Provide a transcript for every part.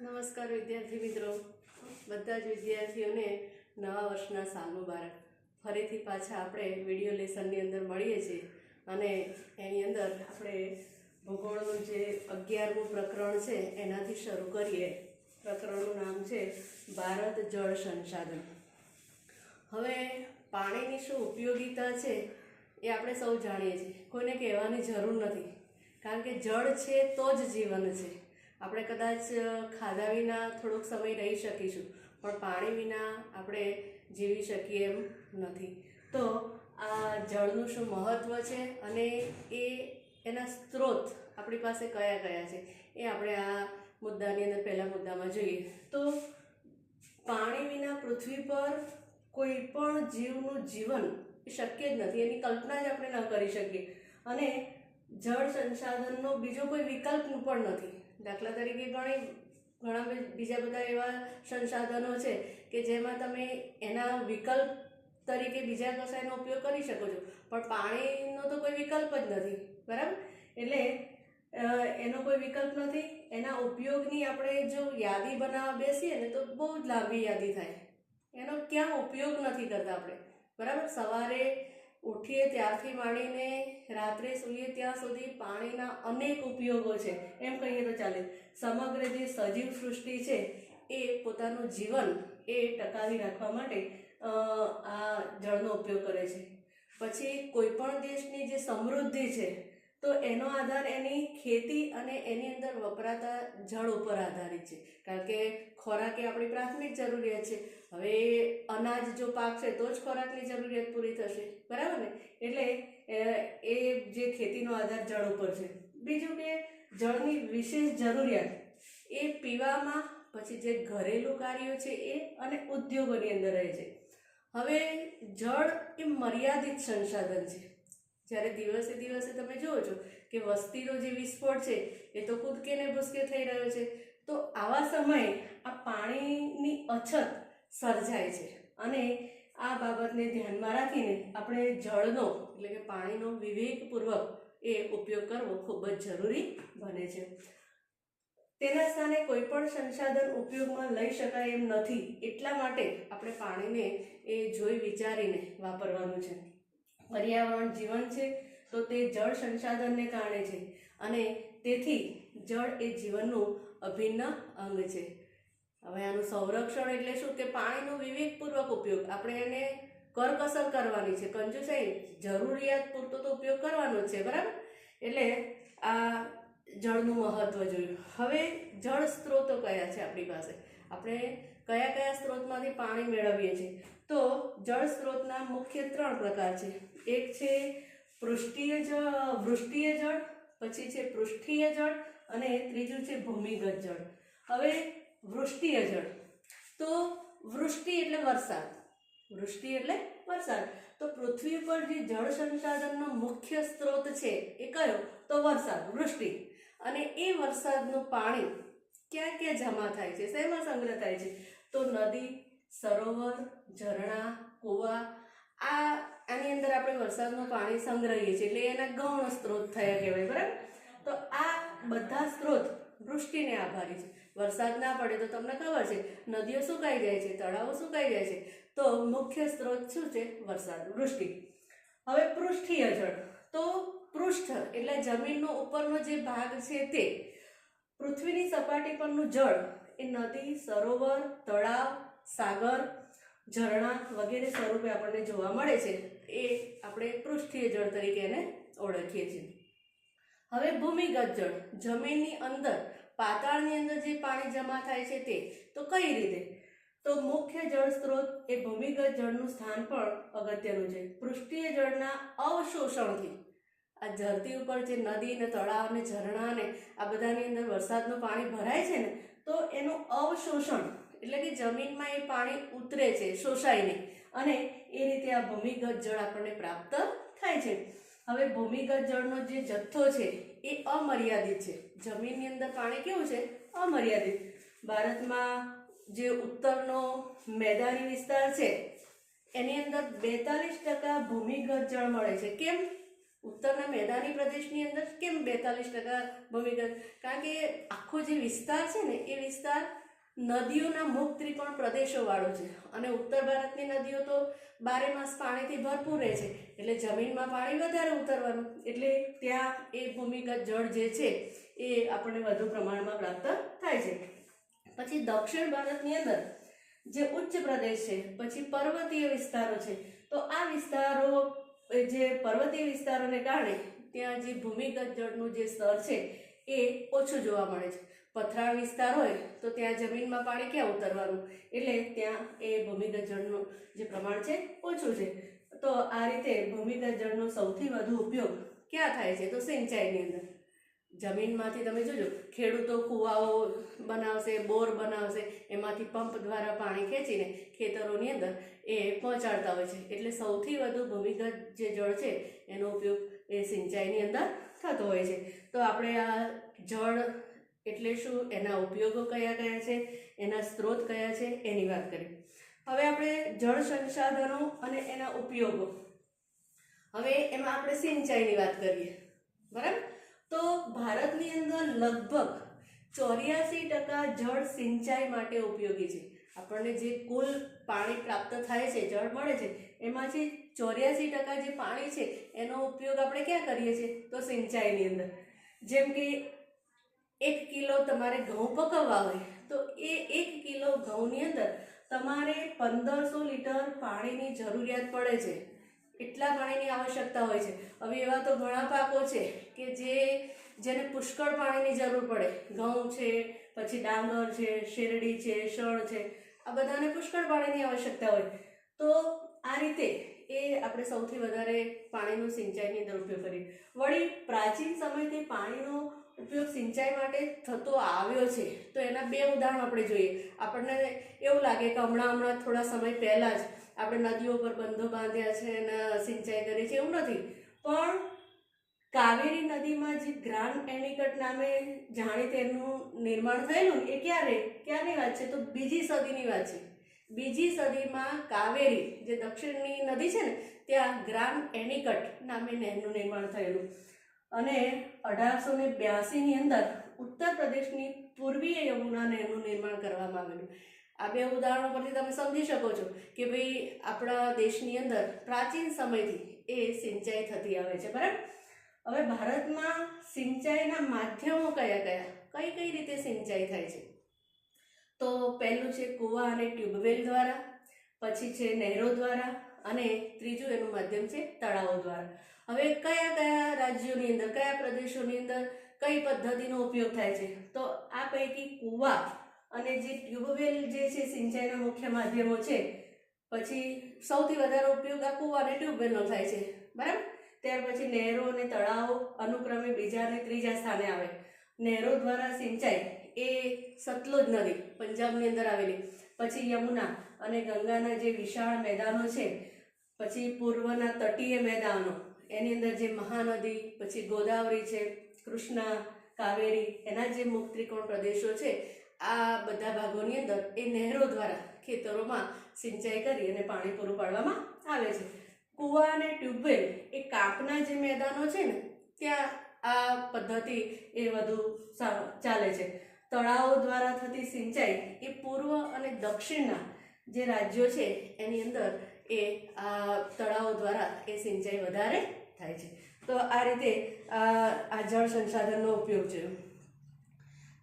નમસ્કાર વિદ્યાર્થી મિત્રો, બધા જ વિદ્યાર્થીઓને નવા વર્ષના સાલ મુબારક. ફરીથી પાછા આપણે વિડીયો લેસનની અંદર મળીએ છીએ અને એની અંદર આપણે ભૂગોળનું જે 11મું પ્રકરણ છે એનાથી શરૂ કરીએ. પ્રકરણનું નામ છે ભારત જળ સંસાધન. હવે પાણીની શું ઉપયોગિતા છે એ આપણે સૌ જાણીએ છીએ, કોઈને કહેવાની જરૂર નથી, કારણ કે જળ છે તો જ જીવન છે. આપણે કદાચ ખાધા વિના થોડોક સમય રહી શકીશું, પણ પાણી વિના આપણે જીવી શકીએ એમ નથી. તો આ જળનું શું મહત્ત્વ છે અને એના સ્ત્રોત આપણી પાસે કયા કયા છે એ આપણે આ મુદ્દાની અંદર પહેલા મુદ્દામાં જોઈએ. તો પાણી વિના પૃથ્વી પર કોઈ પણ જીવનું જીવન એ શક્ય જ નથી, એની કલ્પના જ આપણે ન કરી શકીએ. અને જળ સંસાધનનો બીજો કોઈ વિકલ્પ પણ નથી. દાખલા તરીકે ઘણા બીજા બધા એવા સંસાધનો છે કે જેમાં તમે એના વિકલ્પ તરીકે બીજા કશાયનો ઉપયોગ કરી શકો છો, પણ પાણીનો તો કોઈ વિકલ્પ જ નથી, બરાબર? એટલે એનો કોઈ વિકલ્પ નથી. એના ઉપયોગની આપણે જો યાદી બનાવવા બેસીએ ને તો બહુ જ લાંબી યાદી થાય. એનો ક્યાં ઉપયોગ નથી કરતા આપણે, બરાબર? સવારે ઉઠીએ ત્યારથી માંડીને રાત્રે સૂઈએ ત્યાં સુધી પાણીના અનેક ઉપયોગો છે, એમ કહીએ તો ચાલે. સમગ્ર જે સજીવ સૃષ્ટિ છે એ પોતાનું જીવન એ ટકાવી રાખવા માટે આ જળનો ઉપયોગ કરે છે. પછી કોઈ પણ દેશની જે સમૃદ્ધિ છે તો એનો આધાર એની ખેતી અને એની અંદર વપરાતા જળ ઉપર આધારિત છે, કારણ કે ખોરાક એ આપણી પ્રાથમિક જરૂરિયાત છે. હવે અનાજ જો પાકશે તો જ ખોરાકની જરૂરિયાત પૂરી થશે, બરાબર ને? એટલે એ જે ખેતીનો આધાર જળ ઉપર છે. બીજું કે જળની વિશેષ જરૂરિયાત એ પીવામાં, પછી જે ઘરેલું કાર્યો છે એ અને ઉદ્યોગોની અંદર રહે છે. હવે જળ એ મર્યાદિત સંસાધન છે. જ્યારે દિવસે દિવસે તમે જુઓ છો કે વસ્તીનો જે વિસ્ફોટ છે એ તો કૂદકે ને ભૂસકે થઈ રહ્યો છે, તો આવા સમયે આ પાણીની અછત સર્જાય છે. અને આ બાબતને ધ્યાનમાં રાખીને આપણે જળનો એટલે કે પાણીનો વિવેકપૂર્વક એ ઉપયોગ કરવો ખૂબ જ જરૂરી બને છે. તેના સ્થાને કોઈ પણ સંસાધન ઉપયોગમાં લઈ શકાય એમ નથી, એટલા માટે આપણે પાણીને એ જોઈ વિચારીને વાપરવાનું છે. પર્યાવરણ જીવન છે તો તે જળ સંસાધનને કારણે છે, અને તેથી જળ એ જીવનનું અભિન્ન અંગ છે. હવે આનું સંરક્ષણ એટલે શું કે પાણીનો વિવેકપૂર્વક ઉપયોગ. આપણે એને કરકસર કરવાની છે, કંજુસાઈ, જરૂરિયાત પૂરતો તો ઉપયોગ કરવાનો જ છે, બરાબર? એટલે આ જળનું મહત્ત્વ જોયું. હવે જળ સ્ત્રોતો કયા છે આપણી પાસે, આપણે કયા કયા સ્ત્રોતમાંથી પાણી મેળવીએ છીએ? તો જળ સ્ત્રોતના મુખ્ય 3 પ્રકાર છે. એક છે વૃષ્ટીય જળ, પછી છે પૃષ્ઠીય જળ અને ત્રીજું છે ભૂમિગત જળ. હવે વૃષ્ટીય જળ, તો વૃષ્ટિ એટલે વરસાદ. વૃષ્ટિ એટલે વરસાદ. તો પૃથ્વી પર જે જળ સંસાધનનો મુખ્ય સ્ત્રોત છે એ કયો? તો વરસાદ, વૃષ્ટિ. અને એ વરસાદનું પાણી ક્યાં ક્યાં જમા થાય છે, શેમાં સંગ્રહ થાય છે? તો નદી, સરોવર, ઝરણા, કૂવા, આની અંદર આપણે વરસાદનું પાણી સંગ્રહીએ છીએ, એટલે એના ગૌણ સ્ત્રોત થયા કહેવાય, બરાબર? તો આ બધા સ્ત્રોત વૃષ્ટિને આભારી છે. વરસાદ ના પડે તો તમને ખબર છે નદીઓ સુકાઈ જાય છે, તળાવો સુકાઈ જાય છે. તો મુખ્ય સ્ત્રોત શું છે? વરસાદ, વૃષ્ટિ. હવે પૃષ્ઠીય જળ, તો પૃષ્ઠ એટલે જમીનનો ઉપરનો જે ભાગ છે તે. પૃથ્વીની સપાટી પરનું જળ એ નદી, સરોવર, તળાવ, સાગર, ઝરણા વગેરે સ્વરૂપે આપણને જોવા મળે છે. એ આપણે પૃષ્ઠીય જળ તરીકે એને ઓળખીએ છીએ. હવે ભૂમિગત જળ, જમીનની અંદર પાતાળની અંદર જે પાણી જમા થાય છે તે. તો કઈ રીતે? તો મુખ્ય જળ સ્ત્રોત એ ભૂમિગત જળનું સ્થાન પણ અગત્યનું છે. પૃષ્ઠીય જળના અવશોષણથી, આ ધરતી ઉપર જે નદી ને તળાવ ને ઝરણા ને આ બધાની અંદર વરસાદનું પાણી ભરાય છે ને, તો એનું અવશોષણ એટલે કે જમીનમાં એ પાણી ઉતરે છે, શોષાય નહીં, અને એ રીતે આ ભૂમિગત જળ આપણને પ્રાપ્ત થાય છે. હવે ભૂમિગત જળનો જે જથ્થો છે એ અમર્યાદિત છે. જમીનની અંદર પાણી કેવું છે? અમર્યાદિત. ભારતમાં જે ઉત્તરનો મેદાની વિસ્તાર છે એની અંદર 42% ભૂમિગત જળ મળે છે. કેમ? ઉત્તરના મેદાની પ્રદેશની અંદર કેમ 42% ભૂમિગત? કારણ કે આખો જે વિસ્તાર છે ને એ વિસ્તાર નદીઓના મુક્ત ત્રિકોણ પ્રદેશોવાળો છે, અને ઉત્તર ભારતની નદીઓ તો બારે માસ પાણીથી ભરપૂર રહે છે, એટલે જમીનમાં પાણી વધારે ઉતરવાનું, એટલે ત્યાં એ ભૂમિગત જળ જે છે એ આપણને વધુ પ્રમાણમાં પ્રાપ્ત થાય છે. પછી દક્ષિણ ભારતની અંદર જે ઉચ્ચ પ્રદેશ છે, પછી પર્વતીય વિસ્તારો છે, તો આ વિસ્તારો જે પર્વતીય વિસ્તારોને કારણે ત્યાં જે ભૂમિગત જળનું જે સ્તર છે એ ઓછું જોવા મળે છે. પથરાળ વિસ્તાર હોય તો ત્યાં જમીનમાં પાણી ક્યાં ઉતરવાનું, એટલે ત્યાં એ ભૂમિગત જળનું જે પ્રમાણ છે ઓછું છે. તો આ રીતે ભૂમિગત જળનો સૌથી વધુ ઉપયોગ ક્યાં થાય છે? તો સિંચાઈની અંદર. જમીનમાંથી તમે જોજો, ખેડૂતો કૂવાઓ બનાવશે, બોર બનાવશે, એમાંથી પંપ દ્વારા પાણી ખેંચીને ખેતરોની અંદર એ પહોંચાડતા હોય છે. એટલે સૌથી વધુ ભૂમિગત જે જળ છે એનો ઉપયોગ એ સિંચાઈની અંદર થતો હોય છે. તો આપણે આ જળ એટલે શું, એના ઉપયોગો કયા કયા છે, એના સ્ત્રોત કયા છે, એની વાત કરીએ. હવે આપણે જળ સંસાધનો અને એના ઉપયોગો, હવે એમાં આપણે સિંચાઈની વાત કરીએ, બરાબર? તો ભારતની અંદર લગભગ 84% જળ સિંચાઈ માટે ઉપયોગી છે. આપણને જે કુલ પાણી પ્રાપ્ત થાય છે, જળ મળે છે, એમાંથી 84% જે પાણી છે એનો ઉપયોગ આપણે ક્યાં કરીએ છીએ? તો સિંચાઈની અંદર. જેમ કે 1 કિલો તમારે ઘઉં પકવવા હોય તો એ 1 કિલો ઘઉંની અંદર તમારે 1500 લીટર પાણીની જરૂરિયાત પડે છે. એટલા પાણીની આવશ્યકતા હોય છે. હવે એવા તો ઘણા પાકો છે કે જેને પુષ્કળ પાણીની જરૂર પડે. ઘઉં છે, પછી ડાંગર છે, શેરડી છે, શણ છે, આ બધાને પુષ્કળ પાણીની આવશ્યકતા હોય. તો આ રીતે એ આપણે સૌથી વધારે પાણીનો સિંચાઈની અંદર ઉપયોગ કરીએ. વળી પ્રાચીન સમયથી પાણીનો ઉપયોગ સિંચાઈ માટે થતો આવ્યો છે, તો એના 2 ઉદાહરણો આપણે જોઈએ. આપણને એવું લાગે કે હમણાં થોડા સમય પહેલાં જ આપણે નદીઓ પર બંધો બાંધ્યા છે અને સિંચાઈ કરી છે, એવું નથી. પણ કાવેરી નદીમાં જે ગ્રાન્ડ એનિકટ નામે જાણીતેનું નિર્માણ થયેલું એ ક્યારની વાત છે? તો 2જી સદીની વાત છે. 2જી સદીમાં કાવેરી જે દક્ષિણની નદી છે ને, ત્યાં ગ્રાન્ડ એનિકટ નામે નહેરનું નિર્માણ થયેલું, અને 1882ની અંદર ઉત્તર પ્રદેશની પૂર્વીય યમુના નહેરનું નિર્માણ કરવામાં આવેલું. આ 2 ઉદાહરણો પરથી તમે સમજી શકો છો કે ભાઈ આપણા દેશની અંદર પ્રાચીન સમયથી એ સિંચાઈ થતી આવે છે, બરાબર? હવે ભારતમાં સિંચાઈના માધ્યમો કઈ રીતે સિંચાઈ થાય છે? તો પહેલું છે કૂવા અને ટ્યુબવેલ દ્વારા, પછી છે નહેરો દ્વારા, અને ત્રીજું એનું માધ્યમ છે તળાવો દ્વારા. હવે કયા રાજ્યોની અંદર, કયા પ્રદેશોની અંદર કઈ પદ્ધતિનો ઉપયોગ થાય છે? તો આ પૈકી કૂવા અને જે ટ્યુબવેલ જે છે સિંચાઈના મુખ્ય માધ્યમો છે. પછી સૌથી વધારે ઉપયોગ આ કૂવા અને ટ્યુબવેલનો થાય છે, બરાબર? ત્યાર પછી નહેરો અને તળાવો અનુક્રમે 2જા અને 3જા સ્થાને આવે. નહેરો દ્વારા સિંચાઈ એ સતલુજ નદી પંજાબની અંદર આવેલી, પછી યમુના અને ગંગાના જે વિશાળ મેદાનો છે, પછી પૂર્વના તટીય મેદાનો, એની અંદર જે મહાનદી, પછી ગોદાવરી છે, કૃષ્ણા, કાવેરી, એના જે મુક્ત ત્રિકોણ પ્રદેશો છે, આ બધા ભાગોની અંદર એ નહેરો દ્વારા ખેતરોમાં સિંચાઈ કરી અને પાણી પૂરું પાડવામાં આવે છે. કૂવા અને ટ્યુબવેલ એ કાંપના જે મેદાનો છે ને, ત્યાં આ પદ્ધતિ એ વધુ ચાલે છે. તળાવો દ્વારા થતી સિંચાઈ એ પૂર્વ અને દક્ષિણના જે રાજ્યો છે એની અંદર એ આ તળાવો દ્વારા એ સિંચાઈ વધારે થાય છે. તો આ રીતે આ જળ સંસાધનનો ઉપયોગ છે.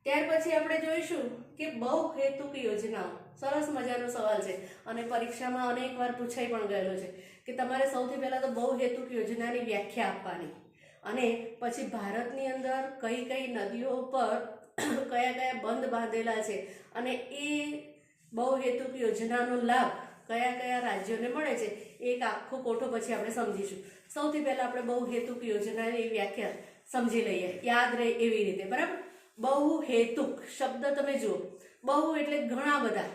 ત્યાર પછી આપણે જોઈશું કે બહુહેતુક યોજનાઓ. સરસ મજાનો સવાલ છે અને પરીક્ષામાં અનેકવાર પૂછાઈ પણ ગયેલો છે કે તમારે સૌથી પહેલાં તો બહુહેતુક યોજનાની વ્યાખ્યા આપવાની, અને પછી ભારતની અંદર કઈ નદીઓ પર કયા બંધ બાંધેલા છે, અને એ બહુહેતુક યોજનાનો લાભ કયા રાજ્યોને મળે છે, એક આખો કોઠો પછી આપણે સમજીશું. સૌથી પહેલાં આપણે બહુહેતુક યોજનાની વ્યાખ્યા સમજી લઈએ, યાદ રહે એવી રીતે, બરાબર? બહુહેતુક શબ્દ તમે જુઓ, બહુ એટલે ઘણા બધા,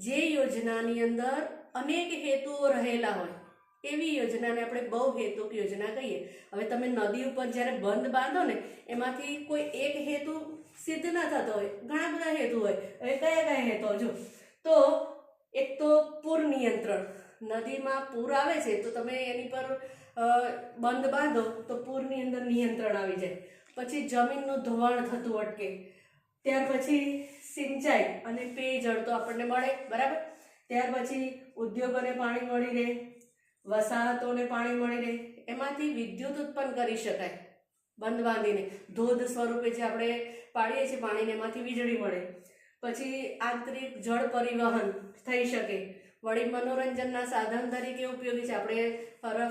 જે યોજનાની અંદર અનેક હેતુઓ રહેલા હોય એવી યોજનાને આપણે બહુહેતુક યોજના કહીએ. હવે તમે નદી ઉપર જ્યારે બંધ બાંધો ને, એમાંથી કોઈ એક હેતુ સિદ્ધ ન થતો હોય, ઘણા બધા હેતુ હોય. હવે કયા હેતુઓ જો, તો એક તો પૂર નિયંત્રણ. નદીમાં પૂર આવે છે તો તમે એની પર બંધ બાંધો તો પૂરની અંદર નિયંત્રણ આવી જાય, પછી જમીનનું ધોવાણ થતું અટકે, ત્યાર પછી સિંચાઈ અને પેયજળ તો આપણને મળે, બરાબર. ત્યાર પછી ઉદ્યોગોને પાણી મળી રહે, વસાહતોને પાણી મળી રહે, એમાંથી વિદ્યુત ઉત્પન્ન કરી શકાય બંધ બાંધીને, ધોધ સ્વરૂપે જે આપણે પાડીએ છીએ પાણીને એમાંથી વીજળી મળે. પછી આંતરિક જળ પરિવહન થઈ શકે. વળી મનોરંજનના સાધન તરીકે ઉપયોગી છે. આપણે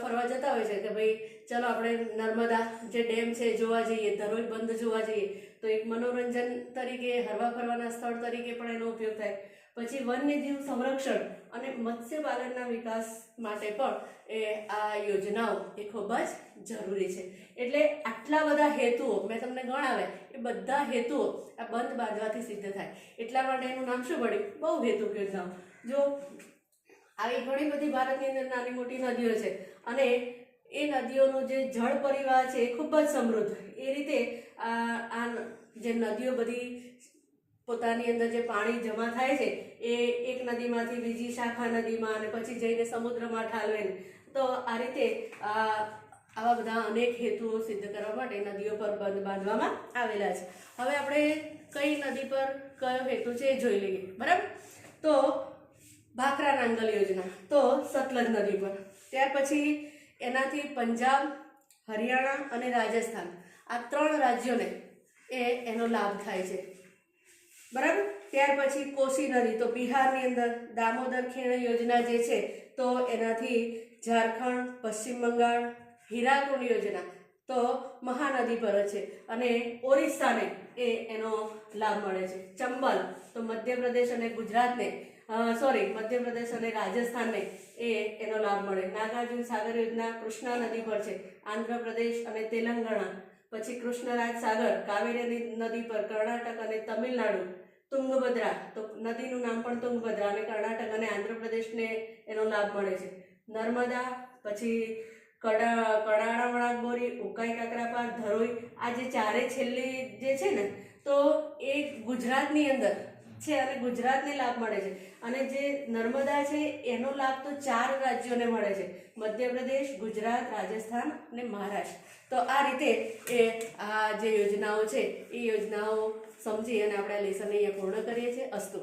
ફરવા જતા હોય છે કે ભાઈ ચલો આપણે નર્મદા જે ડેમ છે જોવા જઈએ, ધરોઈ બંધ જોવા જઈએ, તો એક મનોરંજન તરીકે, હરવા ફરવાના સ્થળ તરીકે પણ એનો ઉપયોગ થાય. પછી વન્યજીવ સંરક્ષણ અને મત્સ્યપાલનના વિકાસ માટે પણ આ યોજનાઓ એ ખૂબ જ જરૂરી છે. એટલે આટલા બધા હેતુઓ મેં તમને ગણાવ્યા, એ બધા હેતુઓ આ બંધ બાંધવાથી સિદ્ધ થાય. એટલા માટે એનું નામ શું પડ્યું? બહુહેતુક યોજનાઓ. જો આવી ઘણી બધી ભારતની અંદર નાની મોટી નદીઓ છે અને એ નદીઓનું જે જળ પરિવાહ છે એ ખૂબ જ સમૃદ્ધ. એ રીતે આ જે નદીઓ બધી પોતાની અંદર જે પાણી જમા થાય છે એ એક નદીમાંથી બીજી શાખા નદીમાં અને પછી જઈને સમુદ્રમાં ઠાલવે. તો આ રીતે આવા બધા અનેક હેતુઓ સિદ્ધ કરવા માટે નદીઓ પર બંધ બાંધવામાં આવેલા છે. હવે આપણે કઈ નદી પર કયો હેતુ છે એ જોઈ લઈએ, બરાબર. તો ભાખરા નાંગલ યોજના તો સતલજ નદી પર. ત્યાર પછી એનાથી પંજાબ, હરિયાણા અને રાજસ્થાન આ 3 રાજ્યોને એનો લાભ થાય છે, બરાબર. ત્યાર પછી કોસી નદી તો બિહારની અંદર દામોદર ખીણ યોજના જે છે તો એનાથી ઝારખંડ, પશ્ચિમ બંગાળ. હીરાકુંડ યોજના તો મહાનદી પર છે અને ઓરિસ્સાને એનો લાભ મળે છે. ચંબલ તો મધ્યપ્રદેશ અને ગુજરાતને મધ્યપ્રદેશ અને રાજસ્થાનને એનો લાભ મળે. નાગાર્જુન સાગર યોજના કૃષ્ણા નદી પર છે, આંધ્રપ્રદેશ અને તેલંગાણા. પછી કૃષ્ણરાજ સાગર કાવેરી નદી પર કર્ણાટક અને તમિલનાડુ. તુંગભદ્રા તો નદીનું નામ પણ તુંગભદ્રા અને કર્ણાટક અને આંધ્રપ્રદેશને એનો લાભ મળે છે. નર્મદા, પછી કડાણાવણાગબોરી, ઉકાઈ કાકરાપાર, ધરોઈ આ જે ચારે છેલ્લી જે છે ને તો એ ગુજરાતની અંદર છે અને ગુજરાતને લાભ મળે છે. અને જે નર્મદા છે એનો લાભ તો 4 રાજ્યોને મળે છે, મધ્યપ્રદેશ, ગુજરાત, રાજસ્થાન અને મહારાષ્ટ્ર. તો આ રીતે આ જે યોજનાઓ છે એ યોજનાઓ સમજી અને આપણે લેસન અહીંયા પૂર્ણ કરીએ છીએ. અસ્તુ.